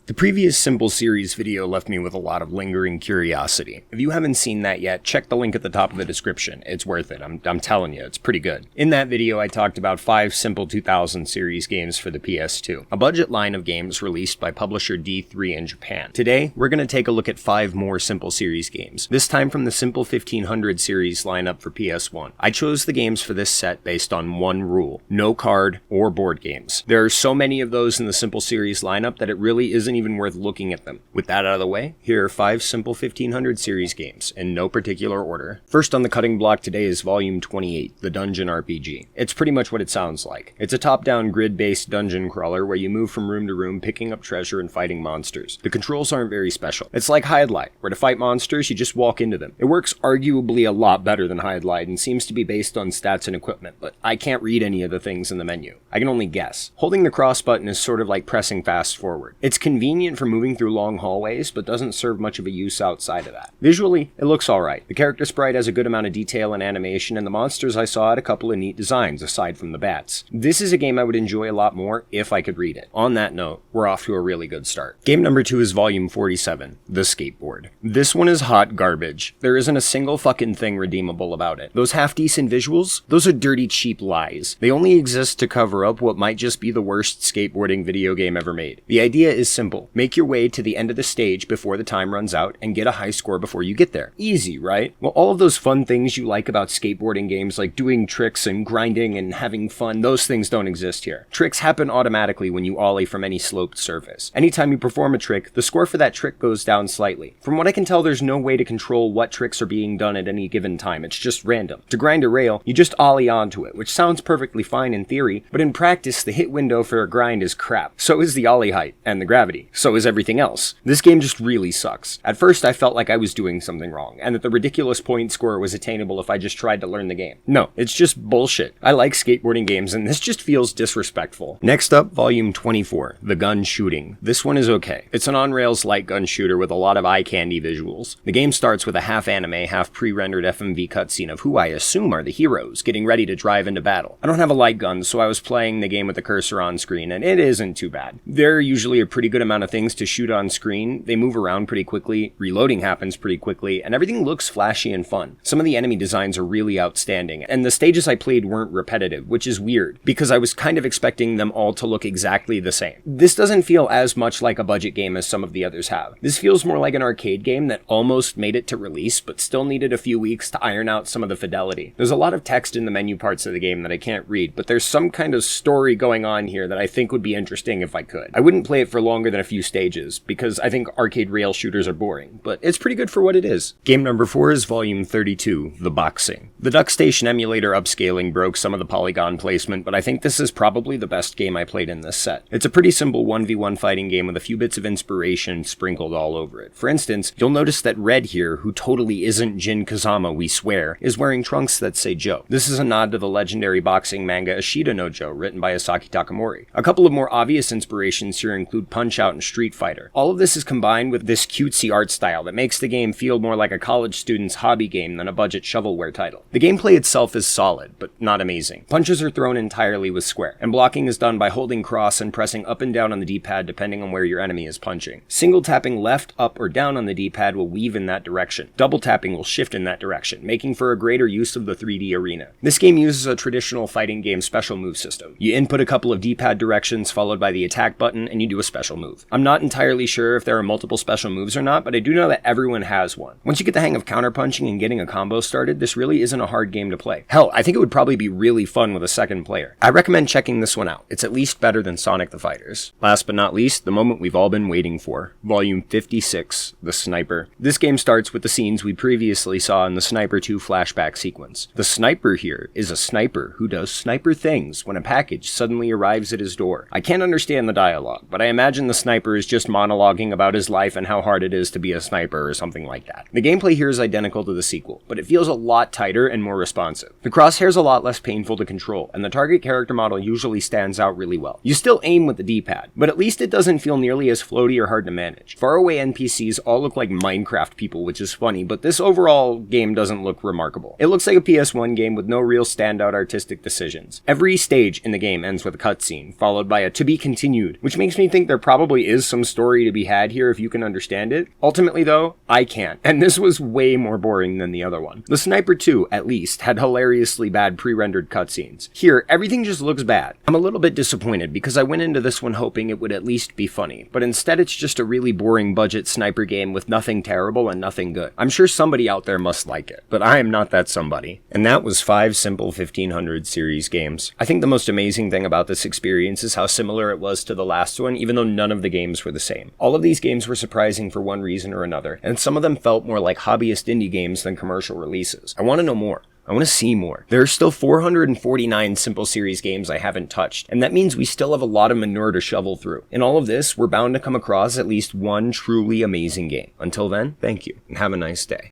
The previous Simple Series video left me with a lot of lingering curiosity. If you haven't seen that yet, check the link at the top of the description. It's worth it. I'm telling you, it's pretty good. In that video, I talked about 5 Simple 2000 series games for the PS2, a budget line of games released by publisher D3 in Japan. Today, we're going to take a look at 5 more Simple Series games, this time from the Simple 1500 series lineup for PS1. I chose the games for this set based on one rule: no card or board games. There are so many of those in the Simple Series lineup that it really isn't even worth looking at them. With that out of the way, here are 5 Simple 1500 series games, in no particular order. First on the cutting block today is Volume 28, the Dungeon RPG. It's pretty much what it sounds like. It's a top-down grid-based dungeon crawler where you move from room to room picking up treasure and fighting monsters. The controls aren't very special. It's like Hide Light, where to fight monsters you just walk into them. It works arguably a lot better than Hide Light and seems to be based on stats and equipment, but I can't read any of the things in the menu. I can only guess. Holding the cross button is sort of like pressing fast forward. It's convenient for moving through long hallways, but doesn't serve much of a use outside of that. Visually, it looks alright. The character sprite has a good amount of detail and animation, and the monsters I saw had a couple of neat designs, aside from the bats. This is a game I would enjoy a lot more if I could read it. On that note, we're off to a really good start. Game number 2 is Volume 47, The Skateboard. This one is hot garbage. There isn't a single fucking thing redeemable about it. Those half-decent visuals? Those are dirty, cheap lies. They only exist to cover up what might just be the worst skateboarding video game ever made. The idea is simple. Make your way to the end of the stage before the time runs out and get a high score before you get there. Easy, right? Well, all of those fun things you like about skateboarding games, like doing tricks and grinding and having fun, those things don't exist here. Tricks happen automatically when you ollie from any sloped surface. Anytime you perform a trick, the score for that trick goes down slightly. From what I can tell, there's no way to control what tricks are being done at any given time. It's just random. To grind a rail, you just ollie onto it, which sounds perfectly fine in theory, but in practice, the hit window for a grind is crap. So is the ollie height and the gravity. So is everything else. This game just really sucks. At first, I felt like I was doing something wrong, and that the ridiculous point score was attainable if I just tried to learn the game. No, it's just bullshit. I like skateboarding games, and this just feels disrespectful. Next up, Volume 24, The Gun Shooting. This one is okay. It's an on-rails light gun shooter with a lot of eye-candy visuals. The game starts with a half-anime, half-pre-rendered FMV cutscene of who I assume are the heroes, getting ready to drive into battle. I don't have a light gun, so I was playing the game with the cursor on screen, and it isn't too bad. There are usually a pretty good amount of things to shoot on screen. They move around pretty quickly, reloading happens pretty quickly, and everything looks flashy and fun. Some of the enemy designs are really outstanding, and the stages I played weren't repetitive, which is weird, because I was kind of expecting them all to look exactly the same. This doesn't feel as much like a budget game as some of the others have. This feels more like an arcade game that almost made it to release, but still needed a few weeks to iron out some of the fidelity. There's a lot of text in the menu parts of the game that I can't read, but there's some kind of story going on here that I think would be interesting if I could. I wouldn't play it for longer than a few stages, because I think arcade rail shooters are boring, but it's pretty good for what it is. Game number 4 is Volume 32, The Boxing. The Duck Station emulator upscaling broke some of the polygon placement, but I think this is probably the best game I played in this set. It's a pretty simple 1v1 fighting game with a few bits of inspiration sprinkled all over it. For instance, you'll notice that Red here, who totally isn't Jin Kazama, we swear, is wearing trunks that say Joe. This is a nod to the legendary boxing manga Ashita no Joe, written by Asaki Takamori. A couple of more obvious inspirations here include Punch-Out and Street Fighter. All of this is combined with this cutesy art style that makes the game feel more like a college student's hobby game than a budget shovelware title. The gameplay itself is solid, but not amazing. Punches are thrown entirely with square, and blocking is done by holding cross and pressing up and down on the D-pad depending on where your enemy is punching. Single tapping left, up, or down on the D-pad will weave in that direction. Double tapping will shift in that direction, making for a greater use of the 3D arena. This game uses a traditional fighting game special move system. You input a couple of D-pad directions followed by the attack button, and you do a special move. I'm not entirely sure if there are multiple special moves or not, but I do know that everyone has one. Once you get the hang of counterpunching and getting a combo started, this really isn't a hard game to play. Hell, I think it would probably be really fun with a second player. I recommend checking this one out. It's at least better than Sonic the Fighters. Last but not least, the moment we've all been waiting for. Volume 56, The Sniper. This game starts with the scenes we previously saw in the Sniper 2 flashback sequence. The sniper here is a sniper who does sniper things when a package suddenly arrives at his door. I can't understand the dialogue, but I imagine the sniper is just monologuing about his life and how hard it is to be a sniper or something like that. The gameplay here is identical to the sequel, but it feels a lot tighter and more responsive. The crosshair's a lot less painful to control, and the target character model usually stands out really well. You still aim with the D-pad, but at least it doesn't feel nearly as floaty or hard to manage. Faraway NPCs all look like Minecraft people, which is funny, but this overall game doesn't look remarkable. It looks like a PS1 game with no real standout artistic decisions. Every stage in the game ends with a cutscene, followed by a "to be continued," which makes me think they're probably probably is some story to be had here if you can understand it. Ultimately though, I can't, and this was way more boring than the other one. The Sniper 2, at least, had hilariously bad pre-rendered cutscenes. Here, everything just looks bad. I'm a little bit disappointed because I went into this one hoping it would at least be funny, but instead it's just a really boring budget sniper game with nothing terrible and nothing good. I'm sure somebody out there must like it, but I am not that somebody. And that was 5 simple 1500 series games. I think the most amazing thing about this experience is how similar it was to the last one, even though none of the games were the same. All of these games were surprising for one reason or another, and some of them felt more like hobbyist indie games than commercial releases. I want to know more. I want to see more. There are still 449 simple series games I haven't touched, and that means we still have a lot of manure to shovel through. In all of this, we're bound to come across at least one truly amazing game. Until then, thank you, and have a nice day.